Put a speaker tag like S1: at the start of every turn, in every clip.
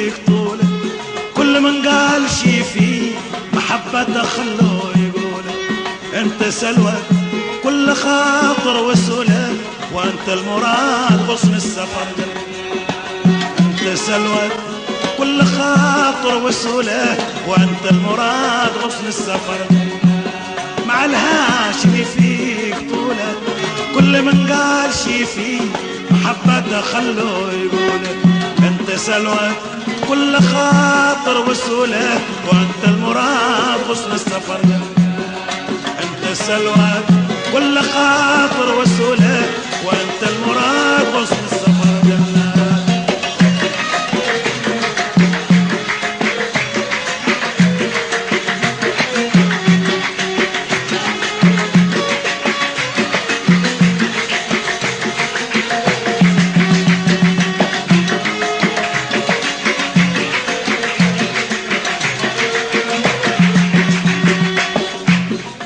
S1: فيك طولك، كل من قال شي فيه محبته خلوه يقول انت سلوى كل خاطر وسولة، وانت المراد غصن السفر. انت سلوى كل خاطر وسولة، وانت المراد غصن السفر. مع الهاشمي فيك طولة، كل من قال شي فيه محبته خلوه يقول انت سلوى كل خاطر وسولة، وانت المراد غصن السفر. انت سلوى كل خاطر وسولة، وانت المراد غصن السفر.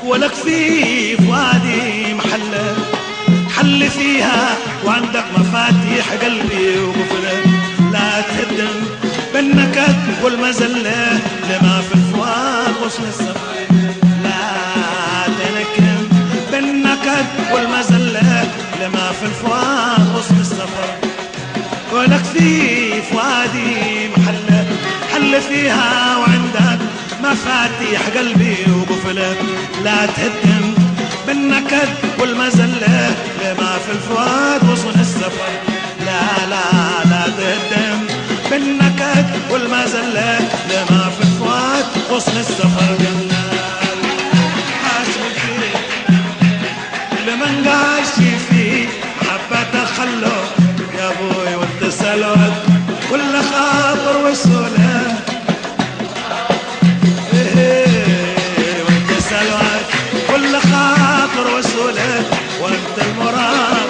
S1: ولك في فؤادي محلة حل فيها، وعندك مفاتيح قلبي وقفلة. لا تهدم بالنكد والمزلة لما في الفؤاد غصن السفر. لا تنكم بالنكد والمزلة لما في الفؤاد غصن السفر. ولك في فؤادي محلة حل فيها، وعندك مفاتيح قلبي وقفلة. لا تهدم بالنكد والمزلة لما في الفؤاد غصن السفر. لا لا لا تهدم بالنكد والمزلة لما في الفؤاد غصن السفر. لمن قال شي فيه حبته خلوه يا ابوي، وانت سلوت كل خاطر وسولة. كل خاطر وسولة، وانت المراد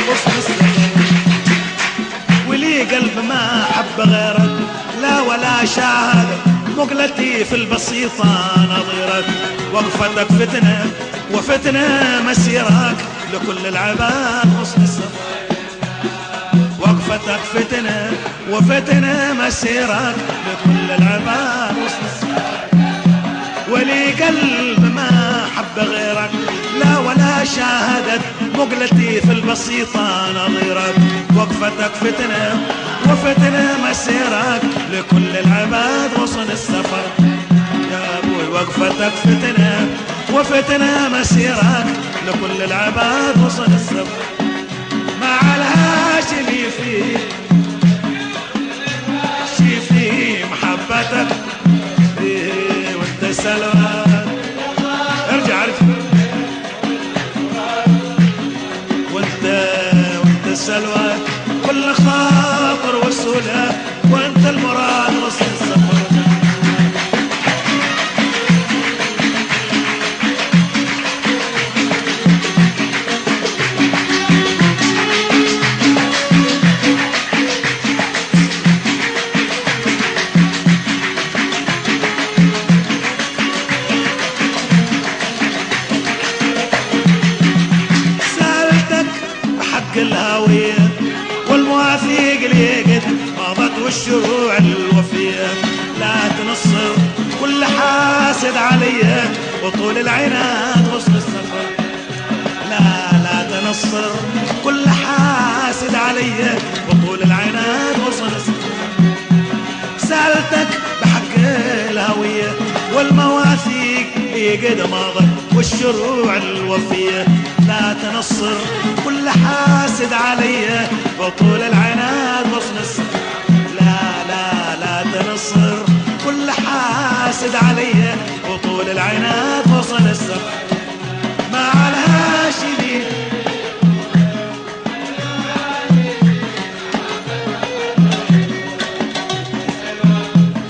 S1: غصن السفر. ولي قلب ما حب غيرك لا ولا شاهد، مقلتي في البسيطة نظيرك. وقفتك فتنة وفتنة مسيرك لكل العباد غصن السفر. وقفتك فتنة وفتنة مسيرك لكل العباد غصن السفر. ولي قلب ما حب غيرك لا ولا شاهدت، مقلتي في البسيطة نظيرك. وقفتك فتنة وفتنة مسيرك لكل العباد غصن السفر. يا ابوي وقفتك فتنة وفتنة مسيرك لكل العباد غصن السفر. مع الهاشمي فيه شي فيه محبتك فيه، وانت سلوى ارجع ارجع. وانت سلوى كل خاطر وسولة، وانت المراد غصن السفر. سألتك بحق الهاوية والمواثيق اللي قد مضت والشروع الوفية. لا تنصر كل حاسد عليا وطول العناد غصن السفر. لا تنصر كل حاسد عليا وطول العناد غصن السفر. سألتك بحق الهوية والمواثيق اللي قد مضت والشروع الوفية. لا تنصر كل حاسد عليا وطول العناد غصن السفر. لا تنصر كل حاسد عليا وطول العناد غصن السفر. مع الهاشمي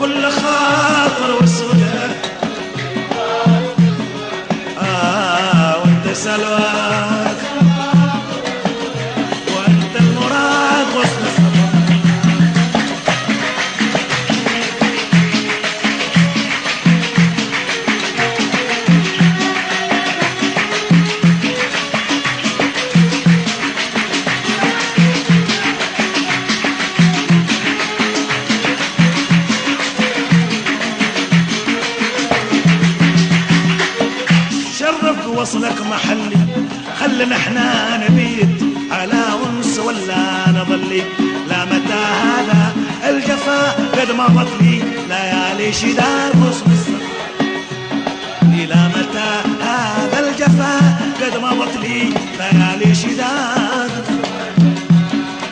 S1: كل خاطر وسولة. وانت سلوى وصلك محلي. خلنا احنا نبيت على انس ولا نظلي. لا متى هذا الجفا قد مضت لي ليالي شداد غصن السفر. لا متى هذا الجفا قد مضت لي ليالي شداد.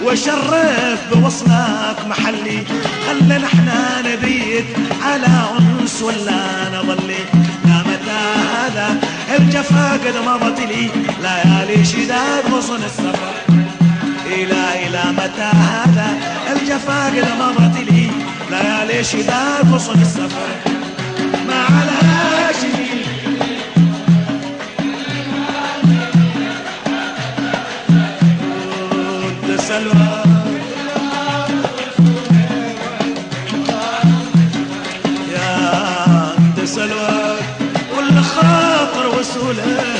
S1: وشرف بوصلك محلي. خلنا احنا نبيت على انس ولا نظلي. لا متى هذا الجفا قد مضت لي ليالي شداد غصن السفر. إلى متى هذا الجفا قد مضت لي ليالي شداد غصن السفر. مع الهاشمي ود سلوى يا ود سلوى كل خاطر وسوله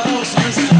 S1: غصن السفر.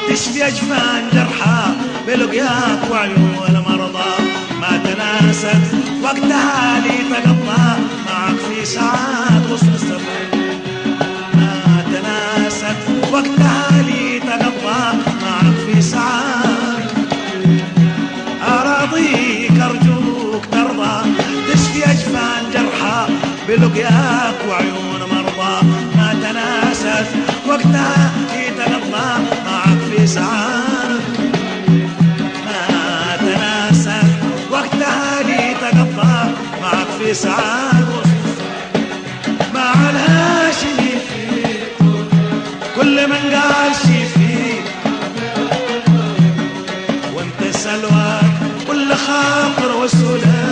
S1: تشفي أجفان جرحى بلقياك وعيون مرضى. ما تناست وقتها لي تقضى معك في ساعات غصن السفر. ما تناست وقتها لي تقضى معك في ساعات. أراضيك أرجوك ترضى تشفي أجفان جرحى بلقياك وعيون مرضى. ما تناست وقتها لي تقضى معك في ساعات. ما تناست وقتها لي تقضى معك في ساعات. مع الهاشمي كل من قال شي فيك وانت سلواك كل خاطر وسوله